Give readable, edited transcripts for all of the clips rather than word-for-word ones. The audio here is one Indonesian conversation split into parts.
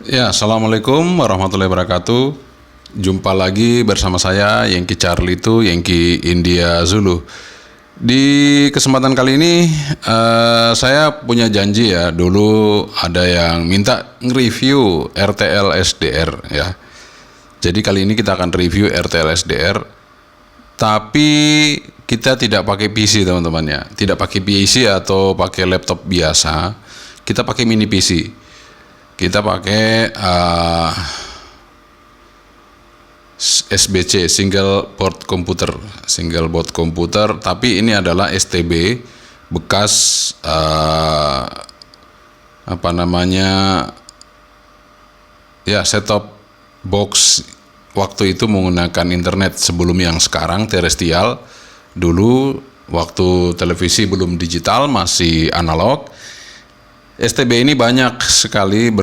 Ya, Assalamualaikum warahmatullahi wabarakatuh. Jumpa lagi bersama saya, Yengki Charlie itu, Yengki India Zulu. Di kesempatan kali ini, saya punya janji ya. Dulu ada yang minta nge-review RTL SDR ya. Jadi kali ini kita akan review RTL SDR. Tapi kita tidak pakai PC teman-teman ya. Tidak pakai PC atau pakai laptop biasa. Kita pakai mini PC. Kita pakai SBC, single board computer, tapi ini adalah STB bekas set top box. Waktu itu menggunakan internet sebelum yang sekarang terestrial. Dulu waktu televisi belum digital, masih analog. STB ini banyak sekali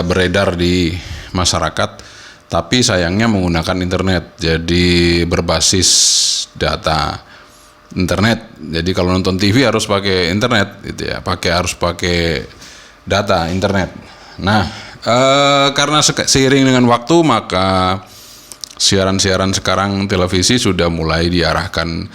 beredar di masyarakat, tapi sayangnya menggunakan internet, jadi berbasis data internet. Jadi kalau nonton TV harus pakai internet, gitu ya, harus pakai data internet. Nah, karena seiring dengan waktu, maka siaran-siaran sekarang televisi sudah mulai diarahkan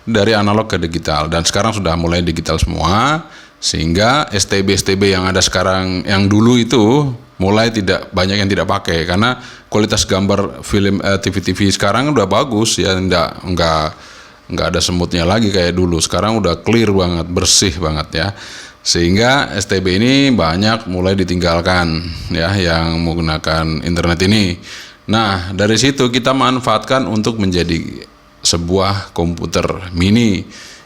dari analog ke digital, dan sekarang sudah mulai digital semua. Sehingga STB yang ada sekarang, yang dulu itu mulai banyak yang tidak pakai, karena kualitas gambar film TV sekarang udah bagus ya, nggak ada semutnya lagi kayak dulu. Sekarang udah clear banget, bersih banget ya. Sehingga STB ini banyak mulai ditinggalkan ya, yang menggunakan internet ini. Nah, dari situ kita manfaatkan untuk menjadi sebuah komputer mini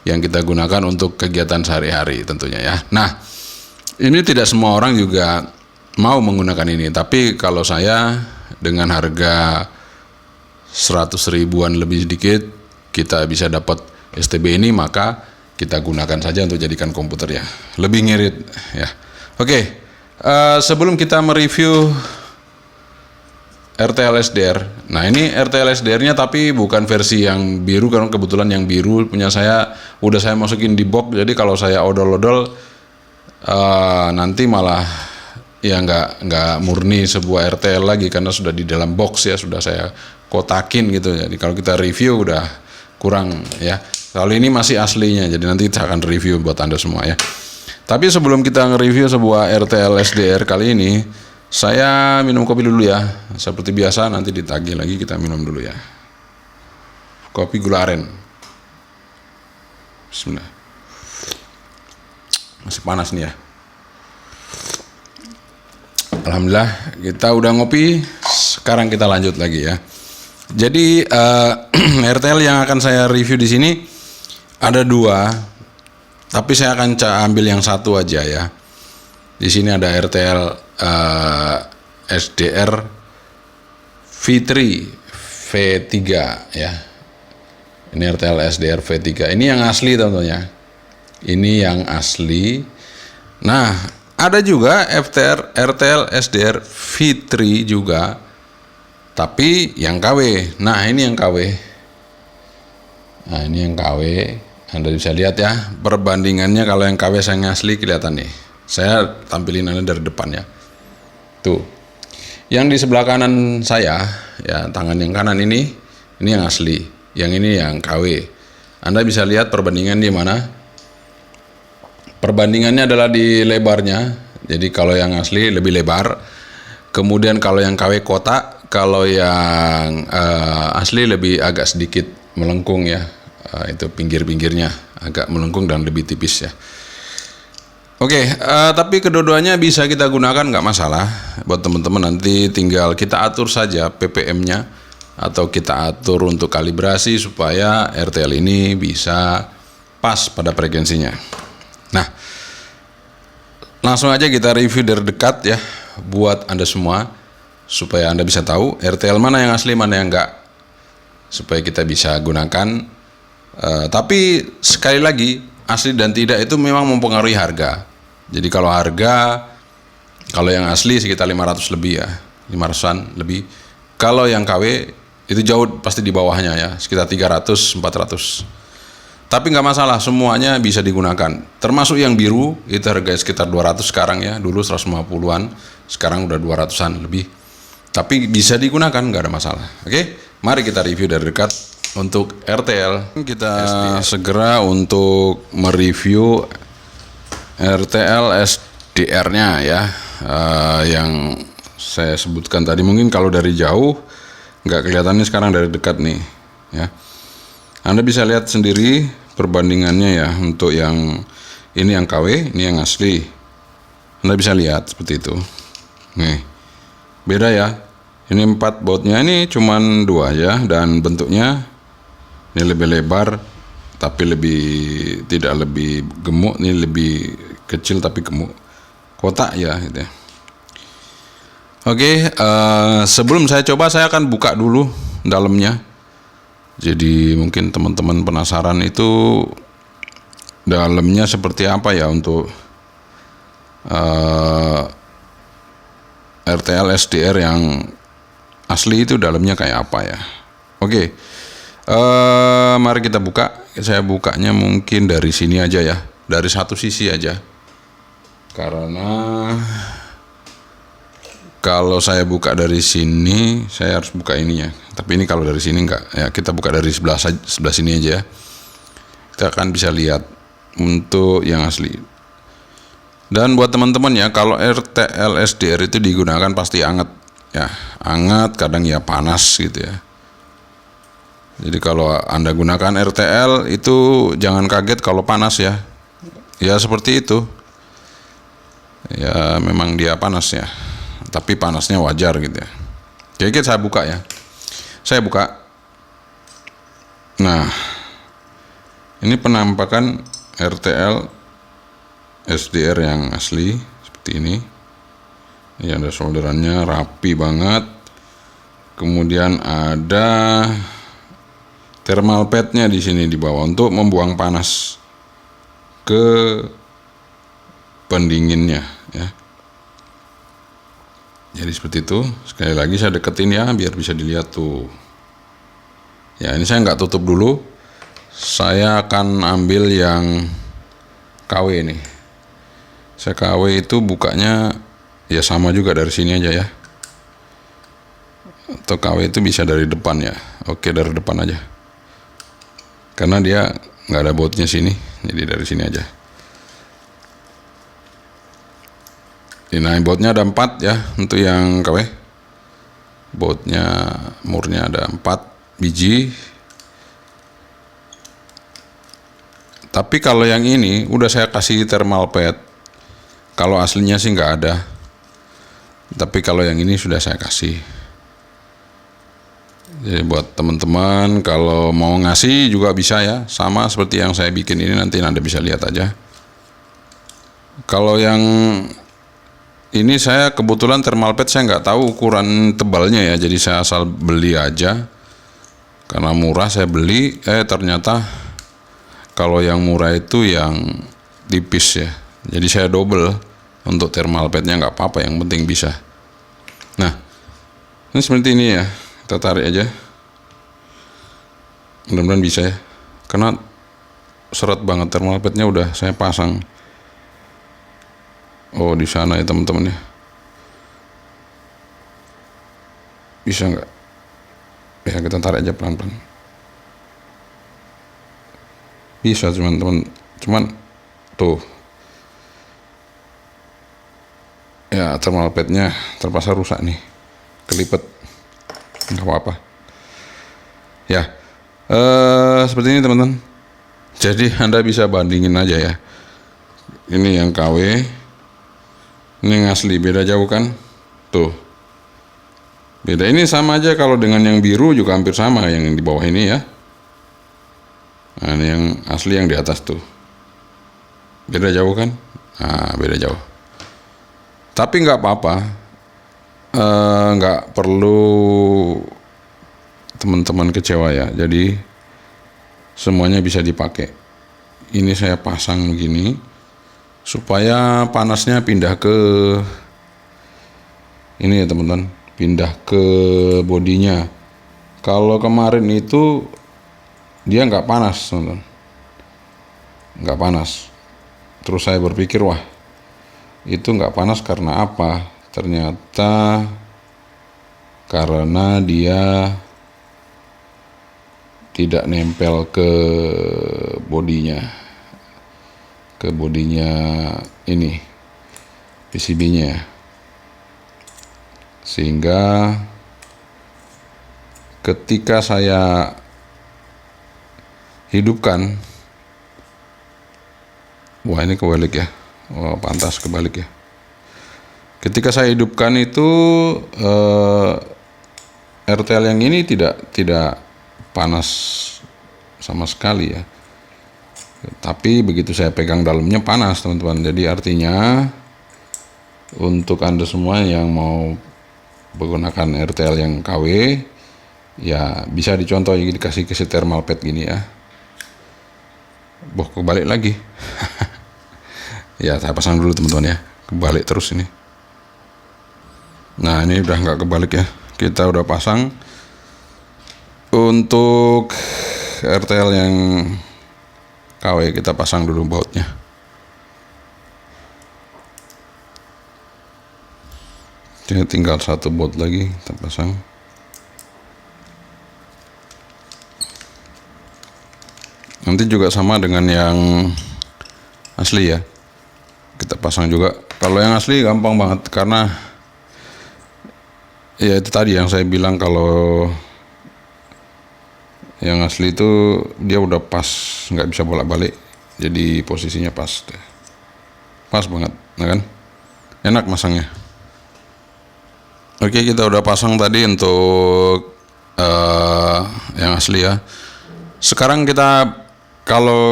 yang kita gunakan untuk kegiatan sehari-hari tentunya ya. Nah, ini tidak semua orang juga mau menggunakan ini, tapi kalau saya dengan harga 100 ribuan lebih sedikit kita bisa dapat STB ini, maka kita gunakan saja untuk jadikan komputer ya. Lebih ngirit ya. Oke, sebelum kita mereview RTL SDR. Nah, ini RTL SDR-nya tapi bukan versi yang biru, karena kebetulan yang biru punya saya udah saya masukin di box. Jadi kalau saya odol-odol nanti malah ya nggak murni sebuah RTL lagi, karena sudah di dalam box ya, sudah saya kotakin gitu. Jadi kalau kita review udah kurang ya. Kalau ini masih aslinya, jadi nanti kita akan review buat Anda semua ya. Tapi sebelum kita nge-review sebuah RTL SDR kali ini, saya minum kopi dulu ya. Seperti biasa nanti ditagih lagi, kita minum dulu ya. Kopi gula aren. Bismillah. Masih panas nih ya. Alhamdulillah kita udah ngopi. Sekarang kita lanjut lagi ya. Jadi RTL yang akan saya review di sini ada dua, tapi saya akan ambil yang satu aja ya. Di sini ada RTL SDR V3 ya. Ini RTL SDR V3. Ini yang asli tentunya. Ini yang asli. Nah, ada juga RTL SDR V3 juga, tapi yang KW. Nah, ini yang KW. Nah, ini yang KW. Anda bisa lihat ya perbandingannya. Kalau yang KW saya asli kelihatan nih. Saya tampilin Anda dari depan ya. Tuh. Yang di sebelah kanan saya, ya, tangan yang kanan ini yang asli. Yang ini yang KW. Anda bisa lihat perbandingan di mana? Perbandingannya adalah di lebarnya. Jadi kalau yang asli lebih lebar. Kemudian kalau yang KW kotak, kalau yang asli lebih agak sedikit melengkung ya. Itu pinggir-pinggirnya agak melengkung dan lebih tipis ya. Oke, tapi kedua-duanya bisa kita gunakan, nggak masalah. Buat teman-teman nanti tinggal kita atur saja ppm-nya, atau kita atur untuk kalibrasi supaya RTL ini bisa pas pada frekuensinya. Nah, langsung aja kita review dari dekat ya, buat Anda semua, supaya Anda bisa tahu RTL mana yang asli, mana yang enggak, supaya kita bisa gunakan. Tapi sekali lagi, asli dan tidak itu memang mempengaruhi harga. Jadi kalau yang asli sekitar 500 lebih ya, 500-an lebih. Kalau yang KW itu jauh pasti di bawahnya ya, sekitar 300, 400. Tapi nggak masalah, semuanya bisa digunakan. Termasuk yang biru, itu harga sekitar 200 sekarang ya, dulu 150-an. Sekarang udah 200-an lebih. Tapi bisa digunakan, nggak ada masalah. Oke, mari kita review dari dekat untuk RTL. Kita segera untuk mereview RTL SDR-nya ya, yang saya sebutkan tadi. Mungkin kalau dari jauh nggak kelihatannya, sekarang dari dekat nih ya. Anda bisa lihat sendiri perbandingannya ya, untuk yang ini yang KW, ini yang asli. Anda bisa lihat seperti itu. Nih, beda ya. Ini 4 bautnya, ini cuman 2 ya, dan bentuknya ini lebih lebar tapi tidak lebih gemuk, ini lebih kecil tapi gemuk. Kotak ya gitu ya. Oke, sebelum saya coba, saya akan buka dulu dalamnya. Jadi mungkin teman-teman penasaran itu dalamnya seperti apa ya untuk RTL SDR yang asli, itu dalamnya kayak apa ya. Oke, mari kita buka. Saya bukanya mungkin dari sini aja ya, dari satu sisi aja, karena kalau saya buka dari sini saya harus buka ininya. Tapi ini kalau dari sini enggak ya, kita buka dari sebelah sini aja ya. Kita akan bisa lihat untuk yang asli. Dan buat teman-teman ya, kalau RTL SDR itu digunakan pasti anget ya, anget, kadang ya panas gitu ya. Jadi kalau Anda gunakan RTL itu jangan kaget kalau panas ya. Ya seperti itu. Ya memang dia panas ya, tapi panasnya wajar gitu ya. Jadi saya buka ya. Saya buka. Nah, ini penampakan RTL SDR yang asli seperti ini. Ini ada solderannya rapi banget. Kemudian ada thermal padnya di sini di bawah untuk membuang panas ke pendinginnya ya. Jadi seperti itu. Sekali lagi saya deketin ya, biar bisa dilihat tuh. Ya ini saya nggak tutup dulu. Saya akan ambil yang KW nih. Saya KW itu bukanya ya sama juga dari sini aja ya. Atau KW itu bisa dari depan ya. Oke, dari depan aja. Karena dia nggak ada bautnya sini, jadi dari sini aja. Nah, bautnya ada 4 ya untuk yang KW. Bautnya murnya ada 4 biji. Tapi kalau yang ini udah saya kasih thermal pad. Kalau aslinya sih nggak ada. Tapi kalau yang ini sudah saya kasih. Jadi buat teman-teman kalau mau ngasih juga bisa ya, sama seperti yang saya bikin ini, nanti Anda bisa lihat aja. Kalau yang ini saya kebetulan thermal pad saya nggak tahu ukuran tebalnya ya, jadi saya asal beli aja. Karena murah saya beli, ternyata kalau yang murah itu yang tipis ya. Jadi saya double untuk thermal padnya, nggak apa-apa, yang penting bisa. Nah, ini seperti ini ya, kita tarik aja. Mudah-mudahan bisa ya, karena seret banget thermal padnya udah saya pasang. Oh di sana ya teman-teman ya, bisa nggak? Ya kita tarik aja pelan-pelan. Bisa teman-teman, cuman tuh ya thermal padnya terpaksa rusak nih, kelipet. Nggak apa-apa ya. Seperti ini teman-teman. Jadi Anda bisa bandingin aja ya. Ini yang KW, ini yang asli, beda jauh kan? Tuh. Beda. Ini sama aja kalau dengan yang biru juga hampir sama, yang di bawah ini ya. Nah, ini yang asli yang di atas tuh. Beda jauh kan? Nah, beda jauh. Tapi nggak apa-apa. Nggak perlu teman-teman kecewa ya. Jadi semuanya bisa dipakai. Ini saya pasang begini supaya panasnya pindah ke ini ya teman-teman, pindah ke bodinya. Kalau kemarin itu dia nggak panas teman-teman, nggak panas. Terus saya berpikir, wah itu nggak panas karena apa? ternyata karena dia tidak nempel ke bodinya ini PCB-nya, sehingga ketika saya hidupkan, wah ini kebalik ya, pantas kebalik ya. Ketika saya hidupkan itu RTL yang ini tidak panas sama sekali ya. Tapi begitu saya pegang dalamnya panas, teman-teman. Jadi artinya untuk Anda semua yang mau menggunakan RTL yang KW, ya bisa dicontoh, dikasih thermal pad gini ya. Kebalik lagi. Ya, saya pasang dulu teman-teman ya. Kebalik terus ini. Nah, ini udah nggak kebalik ya. Kita udah pasang. Untuk RTL yang KW kita pasang dulu bautnya. Jadi tinggal satu baut lagi kita pasang. Nanti juga sama dengan yang asli ya. Kita pasang juga. Kalau yang asli gampang banget karena ya itu tadi yang saya bilang, kalau yang asli itu dia udah pas, nggak bisa bolak-balik, jadi posisinya pas banget, nah kan, enak masangnya. Oke, kita udah pasang tadi untuk yang asli ya. Sekarang kalau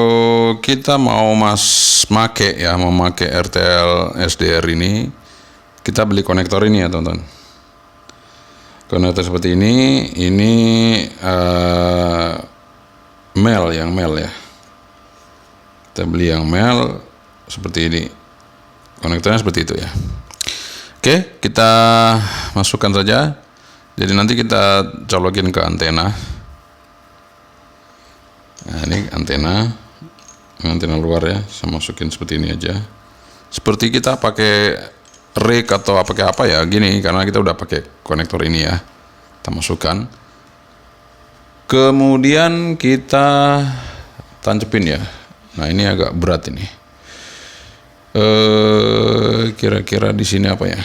kita mau memakai RTL SDR ini, kita beli konektor ini ya teman-teman. Konektor seperti ini mel ya. Kita beli yang mel seperti ini. Konektornya seperti itu ya. Oke, kita masukkan saja. Jadi nanti kita colokin ke antena. Nah, ini antena luar ya. Saya masukin seperti ini aja. Seperti kita pakai rig atau pakai apa ya, gini, karena kita udah pakai konektor ini ya. Kita masukkan. Kemudian kita tancepin ya. Nah, ini agak berat ini. Kira-kira di sini apa ya?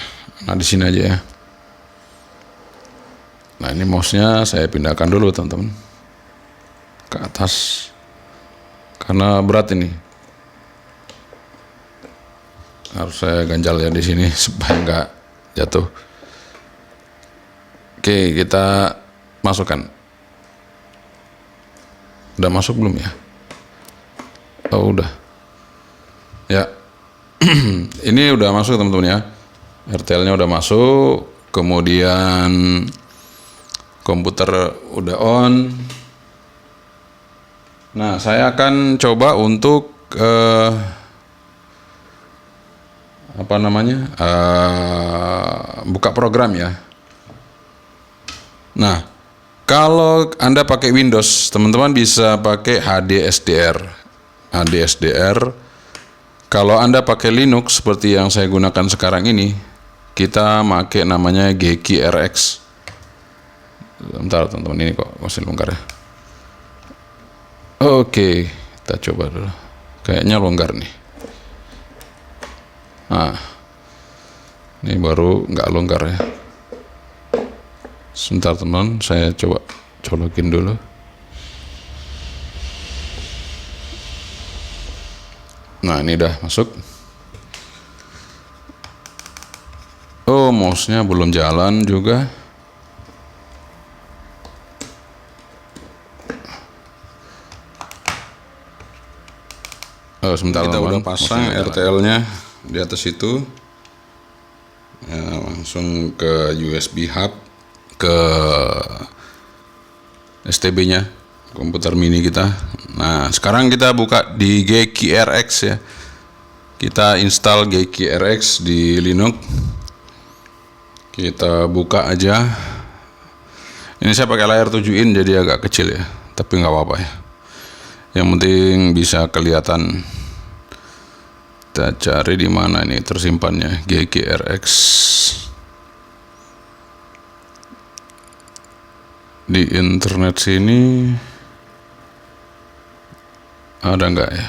Nah, di sini aja ya. Nah, ini mouse-nya saya pindahkan dulu teman-teman ke atas karena berat ini. Harus saya ganjal ya di sini supaya nggak jatuh. Oke, kita masukkan. Udah masuk belum ya? Oh, udah. Ya. Ini udah masuk teman-teman ya. RTL-nya udah masuk, kemudian komputer udah on. Nah, saya akan coba untuk buka program ya. Nah, kalau Anda pakai Windows, teman-teman bisa pakai HDSDR. Kalau Anda pakai Linux seperti yang saya gunakan sekarang ini, kita pakai namanya GKRX. Bentar teman-teman, ini kok masih longgar ya. Oke, kita coba dulu. Kayaknya longgar nih. Nah, ini baru nggak longgar ya. Sebentar teman, saya coba colokin dulu. Nah, ini udah masuk. Oh, mouse-nya belum jalan juga. Oh, sebentar kita udah pasang RTL-nya di atas itu. Ya, langsung ke USB hub, ke STB-nya komputer mini kita. Nah, sekarang kita buka di GKRX ya. Kita install GKRX di Linux. Kita buka aja. Ini saya pakai layar 7 in jadi agak kecil ya, tapi nggak apa-apa ya. Yang penting bisa kelihatan. Kita cari di mana ini tersimpannya GKRX. di internet sini ada nggak ya?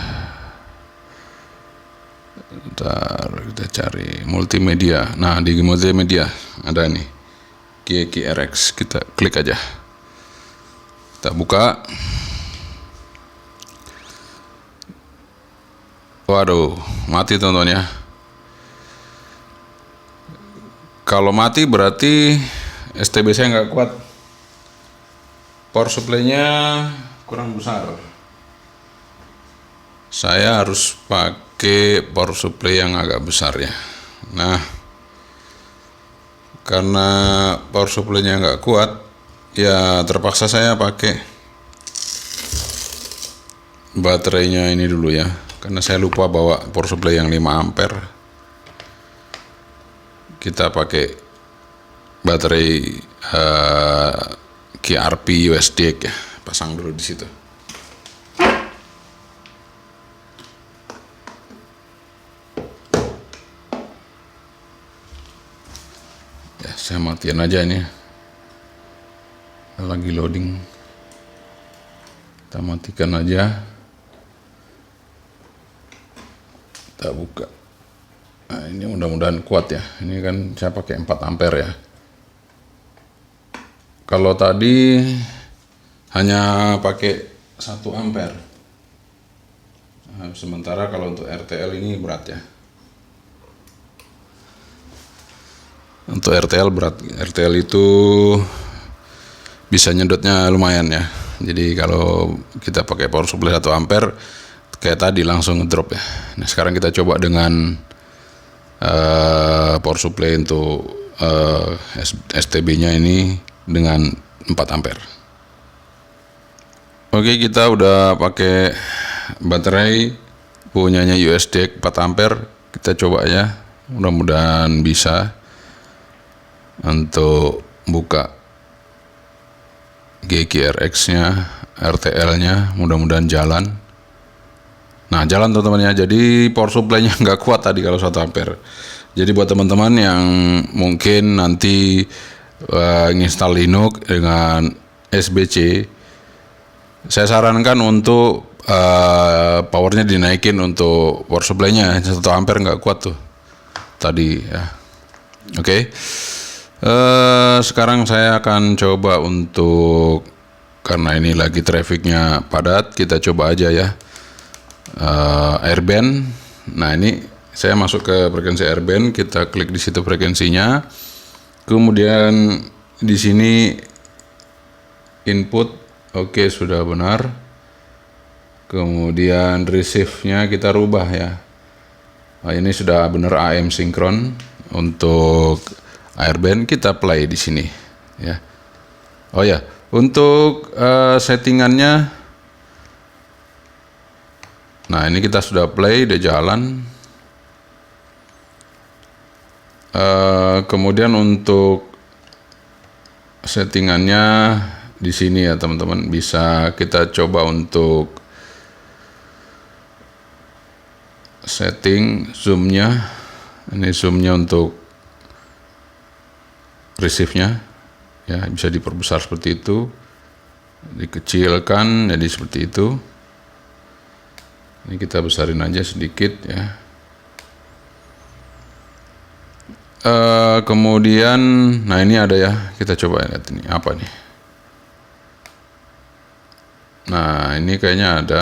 Ntar kita cari multimedia. Nah, di multimedia ada nih GQRX, kita klik aja, kita buka. Waduh, mati teman-teman ya. Kalau mati berarti STB saya nggak kuat, power supply-nya kurang besar. Saya harus pakai power supply yang agak besar ya. Nah, karena power supply-nya nggak kuat, ya terpaksa saya pakai baterainya ini dulu ya. Karena saya lupa bawa power supply yang 5 ampere. Kita pakai baterai QRP USD ya, pasang dulu di situ. Ya, saya matiin aja ini. Lagi loading. Kita matikan aja. Kita buka. Nah, ini mudah-mudahan kuat ya. Ini kan saya pakai 4 ampere ya. Kalau tadi hanya pakai 1 ampere. Nah, sementara kalau untuk RTL ini berat ya. Untuk RTL berat. RTL itu bisa nyedotnya lumayan ya. Jadi kalau kita pakai power supply 1 ampere kayak tadi langsung ngedrop ya. Nah, sekarang kita coba dengan power supply untuk STB-nya ini dengan 4 ampere. Oke, kita udah pakai baterai punyanya USD 4 ampere. Kita coba ya. Mudah-mudahan bisa untuk buka GQRX-nya, RTL-nya, mudah-mudahan jalan. Nah, jalan teman-teman ya. Jadi power supply-nya nggak kuat tadi kalau 1 ampere. Jadi buat teman-teman yang mungkin nanti nginstal Linux dengan SBC, saya sarankan untuk powernya dinaikin untuk power supply-nya. 1 ampere nggak kuat tuh tadi ya. Oke. Sekarang saya akan coba untuk, karena ini lagi trafficnya padat, kita coba aja ya. Airband. Nah, ini saya masuk ke frekuensi airband, kita klik di situ frekuensinya. Kemudian di sini input, oke, sudah benar. Kemudian receive-nya kita rubah ya. Nah, ini sudah benar AM sinkron untuk airband, kita play di sini ya. Oh ya, untuk settingannya. Nah, ini kita sudah play, udah jalan. Kemudian untuk settingannya di sini ya teman-teman, bisa kita coba untuk setting zoom-nya. Ini zoom-nya untuk receive-nya ya, bisa diperbesar seperti itu, dikecilkan jadi seperti itu. Ini kita besarin aja sedikit ya. Kemudian, nah ini ada ya, kita coba lihat ini apa nih. Nah, ini kayaknya ada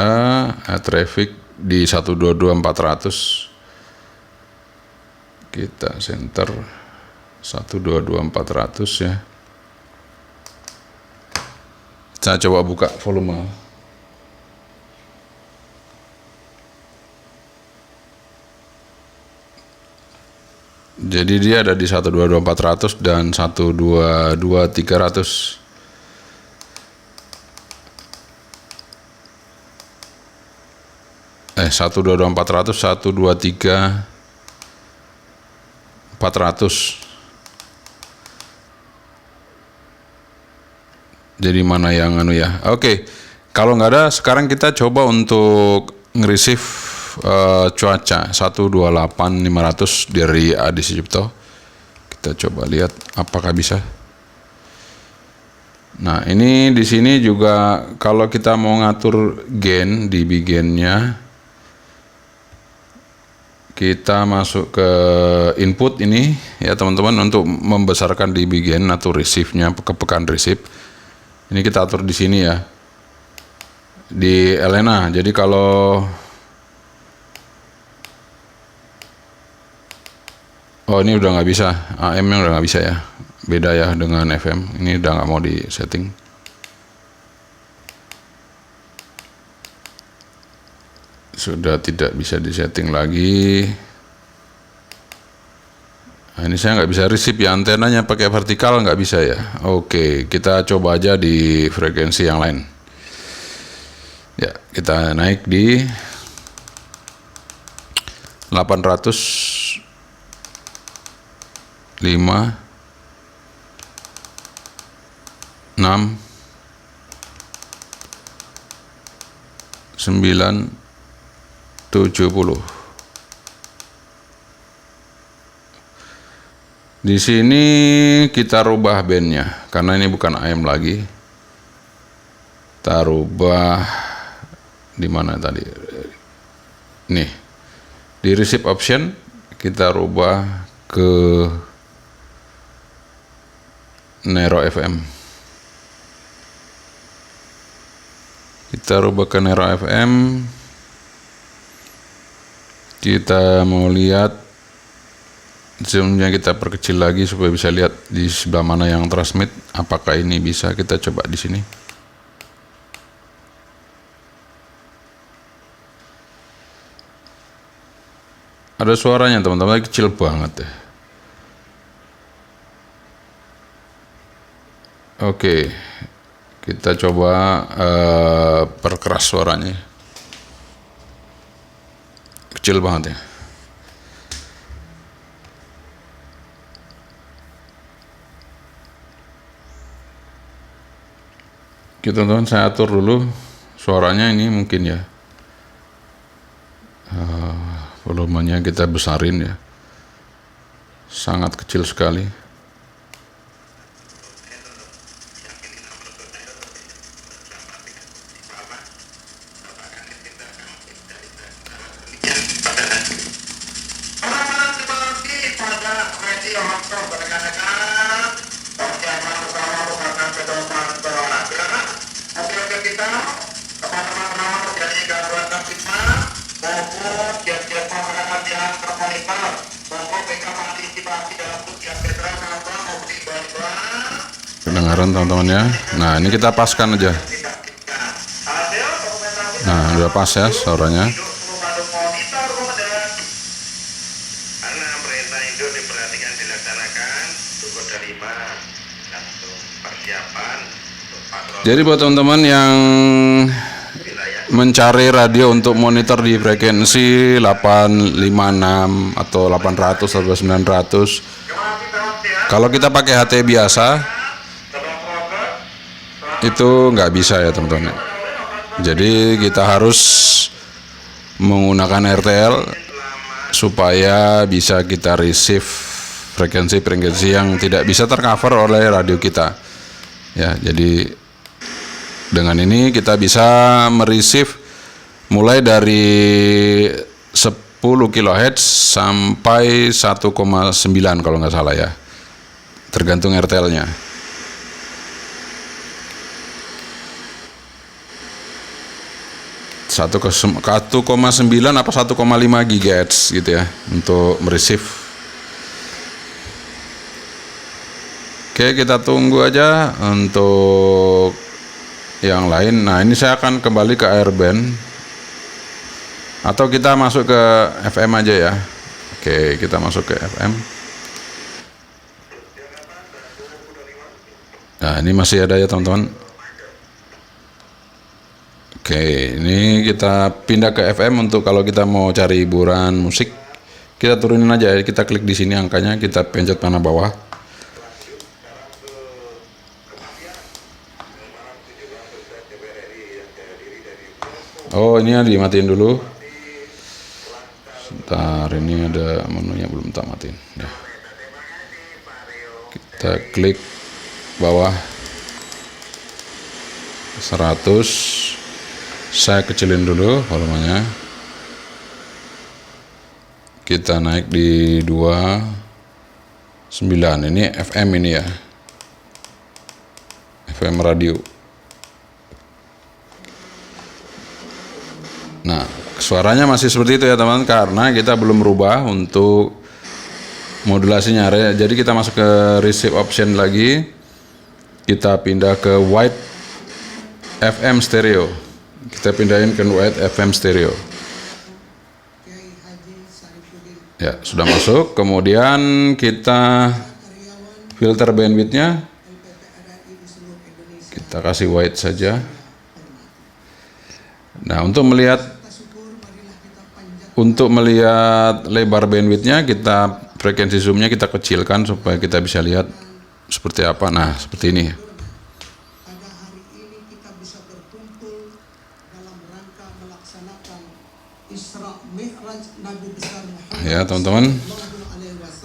traffic di 122.400. Kita center 122.400 ya. Saya coba buka volume. Jadi dia ada di 122.400 dan 122.300. 122.400, 123.400. Jadi mana yang anu ya? Oke. Kalau nggak ada, sekarang kita coba untuk nge-receive cuaca 128.500 dari Adi Sucipto. Kita coba lihat apakah bisa. Nah, ini di sini juga kalau kita mau ngatur gain, dB gain-nya, kita masuk ke input ini ya teman-teman, untuk membesarkan dB gain atau receive-nya, kepekaan receive. Ini kita atur di sini ya, di Elena. Jadi kalau ini udah nggak bisa, AM-nya udah nggak bisa ya, beda ya dengan FM. Ini udah nggak mau di setting. Sudah tidak bisa di setting lagi. Nah, ini saya nggak bisa receive ya, antenanya pakai vertikal nggak bisa ya. Oke, kita coba aja di frekuensi yang lain. Ya, kita naik di 805 6 9 70. Di sini kita rubah bandnya karena ini bukan AM lagi. Kita rubah di mana tadi? Nih, di receive option kita rubah ke Nero FM. Kita rubah ke Nero FM. Kita mau lihat zoomnya, kita perkecil lagi supaya bisa lihat di sebelah mana yang transmit. Apakah ini bisa? Kita coba di sini. Ada suaranya teman-teman, kecil banget ya. Oke, kita coba perkeras suaranya. Kecil banget ya. Oke teman-teman, saya atur dulu suaranya ini mungkin ya. Volumenya kita besarin ya. Sangat kecil sekali. Kedengaran teman-teman ya. Nah, ini kita paskan aja. Nah, udah pas ya suaranya. Jadi buat teman-teman yang mencari radio untuk monitor di frekuensi 856 atau 800 atau 900, kalau kita pakai HT biasa itu nggak bisa ya teman-teman. Jadi kita harus menggunakan RTL supaya bisa kita receive frekuensi-frekuensi yang tidak bisa tercover oleh radio kita ya. Jadi dengan ini kita bisa mereceive mulai dari 10 kHz sampai 1,9 kalau nggak salah ya, tergantung RTL-nya. Satu 1,9 apa 1,5 GHz gitu ya untuk mereceive. Oke, kita tunggu aja untuk yang lain. Nah, ini saya akan kembali ke airband atau kita masuk ke FM aja ya. Oke, kita masuk ke FM. Nah, ini masih ada ya teman-teman. Oke, ini kita pindah ke FM untuk kalau kita mau cari hiburan musik. Kita turunin aja ya, kita klik di sini angkanya, kita pencet panah bawah. Oh, ini dimatiin dulu. Sebentar, ini ada menunya belum tak matiin. Ya. Kita klik bawah. 100. Saya kecilin dulu volumenya. Kita naik di 29. Ini FM ini ya. FM radio. Nah, suaranya masih seperti itu ya teman-teman, karena kita belum merubah untuk modulasinya. Jadi kita masuk ke receive option lagi. Kita pindah ke wide FM stereo. Kita pindahin ke wide FM stereo. Ya, sudah masuk. Kemudian kita filter bandwidth-nya. Kita kasih wide saja. Nah, untuk melihat lebar bandwidth-nya, kita frekuensi zoom-nya kita kecilkan supaya kita bisa lihat seperti apa. Nah, seperti ini. Ya, teman-teman.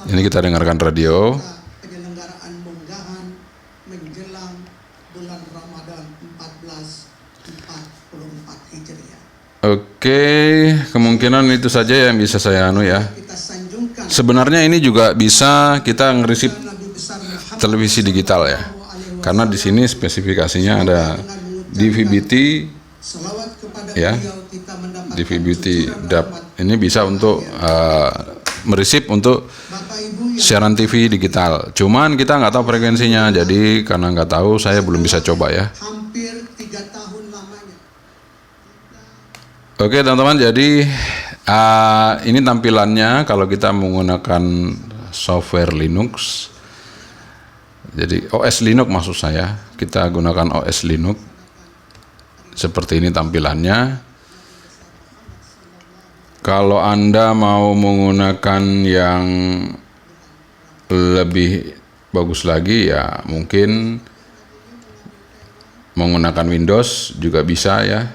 Ini kita dengarkan radio. Penyelenggaraan munggahan menjelang bulan Ramadan 1444 Hijriah. Oke, kemungkinan itu saja yang bisa saya ya. Kita sanjungkan Sebenarnya ini juga bisa kita ngerisip Nabi besar Muhammad televisi digital ya. Karena di sini spesifikasinya ada DVB-T selawat kepada ya. beliau kita mendapatkan DVB-T cucuran DAB. rahmat. Ini bisa untuk merisip untuk Bapak Ibu yang siaran TV digital. Cuman kita nggak tahu frekuensinya, jadi karena nggak tahu saya belum bisa coba ya. hampir 3 tahun lamanya Oke teman-teman, jadi ini tampilannya kalau kita menggunakan software Linux. Jadi OS Linux maksud saya, kita gunakan OS Linux. Seperti ini tampilannya. Kalau Anda mau menggunakan yang lebih bagus lagi ya mungkin menggunakan Windows juga bisa ya.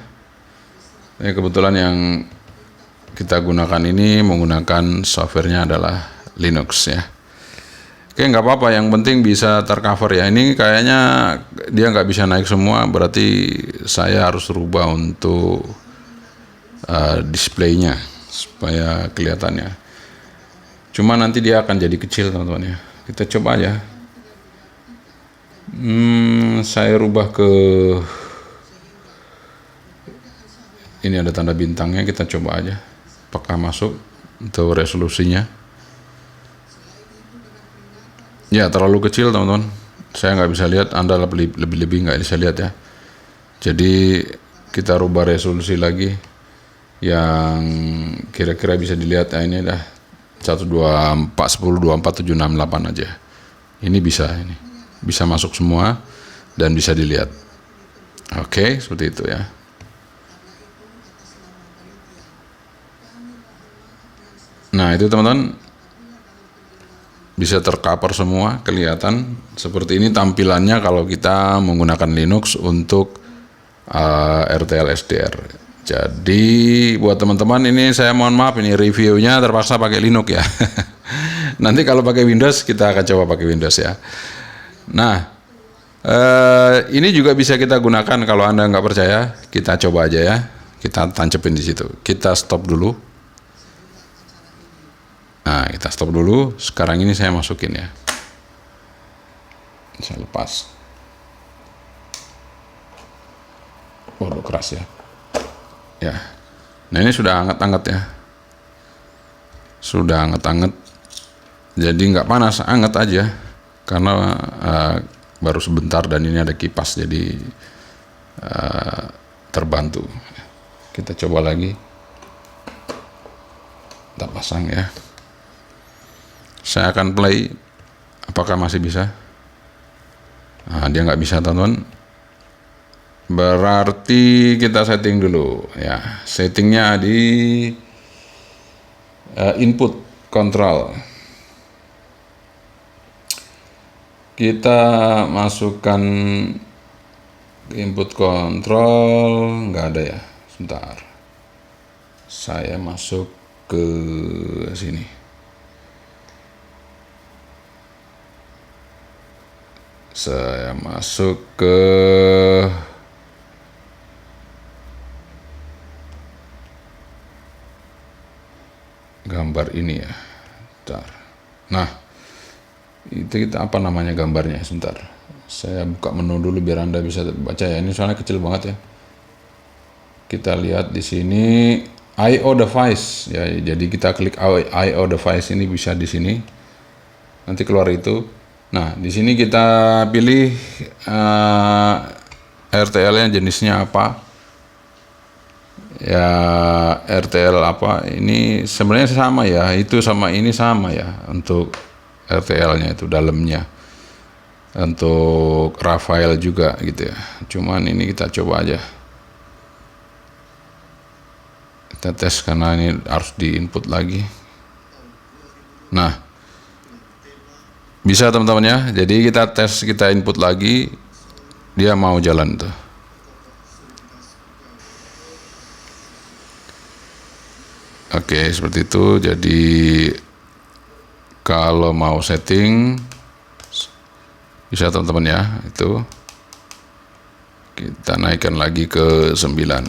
Ini kebetulan yang kita gunakan ini menggunakan softwarenya adalah Linux ya. Oke, nggak apa-apa, yang penting bisa tercover ya. Ini kayaknya dia nggak bisa naik semua, berarti saya harus rubah untuk displaynya supaya kelihatannya. Cuma nanti dia akan jadi kecil teman-teman ya. Kita coba aja. Saya rubah ke ini, ada tanda bintangnya, kita coba aja apakah masuk untuk resolusinya. Ya, terlalu kecil teman-teman, saya nggak bisa lihat, Anda lebih nggak bisa lihat ya. Jadi kita rubah resolusi lagi yang kira-kira bisa dilihat. Nah, ini dah 124102478 aja. Ini bisa masuk semua dan bisa dilihat. Oke, seperti itu ya. Nah, itu teman-teman bisa tercover semua, kelihatan seperti ini tampilannya kalau kita menggunakan Linux untuk RTL SDR. Jadi buat teman-teman ini saya mohon maaf, ini reviewnya terpaksa pakai Linux ya. Nanti kalau pakai Windows kita akan coba pakai Windows ya. Nah, ini juga bisa kita gunakan kalau Anda nggak percaya, kita coba aja ya. Kita tancepin di situ. Kita stop dulu. Nah, kita stop dulu. Sekarang ini saya masukin ya. Saya lepas. Waduh, keras ya. Ya. Nah, ini sudah anget-anget ya. Sudah anget-anget. Jadi nggak panas, anget aja. Karena baru sebentar dan ini ada kipas, jadi terbantu. Kita coba lagi. Kita pasang ya. Saya akan play, apakah masih bisa? Nah, dia nggak bisa teman-teman. Berarti kita setting dulu ya. Settingnya di input control. Kita masukkan input control, nggak ada ya. Sebentar. Saya masuk ke sini. Saya masuk ke gambar ini ya. Bentar. Nah, itu kita apa namanya gambarnya? Sebentar. Saya buka menu dulu biar Anda bisa baca ya. Ini soalnya kecil banget ya. Kita lihat di sini I/O device ya. Jadi kita klik I/O device ini bisa di sini. Nanti keluar itu. Nah, di sini kita pilih RTL-nya jenisnya apa. Ya, RTL apa ini sebenarnya sama ya, itu sama ini sama ya untuk RTL-nya itu dalamnya, untuk Rafael juga gitu ya, cuman ini kita coba aja, kita tes karena ini harus diinput lagi. Nah, bisa teman-teman ya, jadi kita tes, kita input lagi, dia mau jalan tuh. Oke, seperti itu. Jadi kalau mau setting bisa teman-teman ya, itu kita naikkan lagi ke 9.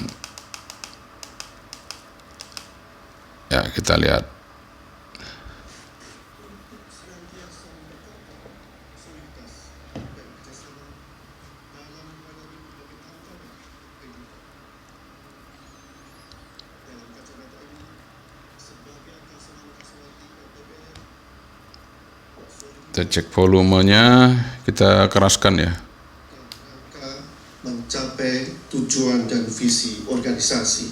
Ya, kita lihat. Kita cek volumenya, kita keraskan ya. Mencapai tujuan dan visi organisasi.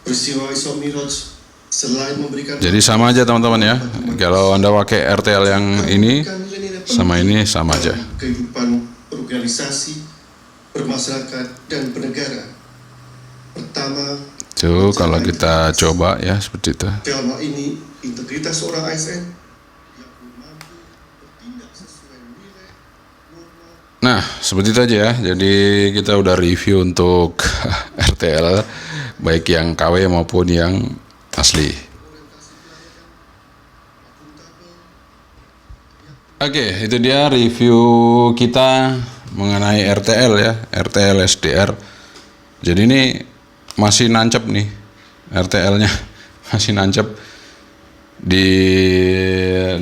Peristiwa Isra Miraj selain memberikan, jadi sama aja teman-teman ya. Kalau Anda pakai RTL yang ini sama ini sama aja. Kehidupan organisasi, bermasyarakat dan bernegara. Pertama, Tuh kalau kita coba ya seperti itu. dalam hal ini integritas seorang ASN yang mampu bertindak sesuai nilai norma. Nah, seperti itu aja ya. Jadi kita udah review untuk RTL baik yang KW maupun yang asli. Oke, itu dia review kita mengenai RTL ya, RTL SDR. Jadi ini masih nancep nih RTL-nya, masih nancep di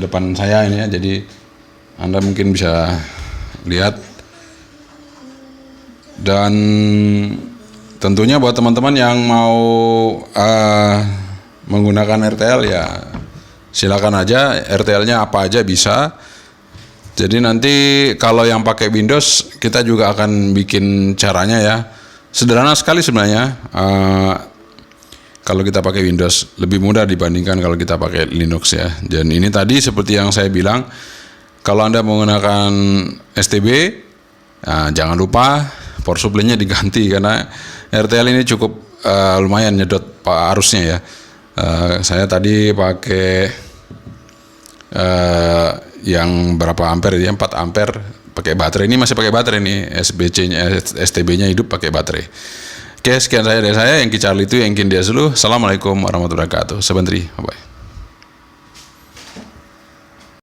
depan saya ini ya. Jadi Anda mungkin bisa lihat. Dan tentunya buat teman-teman yang mau menggunakan RTL ya silakan aja, RTL-nya apa aja bisa. Jadi nanti kalau yang pakai Windows kita juga akan bikin caranya ya. Sederhana sekali sebenarnya. Kalau kita pakai Windows lebih mudah dibandingkan kalau kita pakai Linux ya. Dan ini tadi seperti yang saya bilang, kalau Anda menggunakan STB, jangan lupa power supply-nya diganti karena RTL ini cukup lumayan nyedot arusnya ya. Saya tadi pakai yang berapa ampere ya, 4 ampere pakai baterai. Ini masih pakai baterai nih, SBC-nya, STB-nya hidup pakai baterai. Oke, sekian dari saya, Yengki Charlie itu, Yengkin dia dulu. Assalamualaikum warahmatullahi wabarakatuh. Sebentri, bye-bye.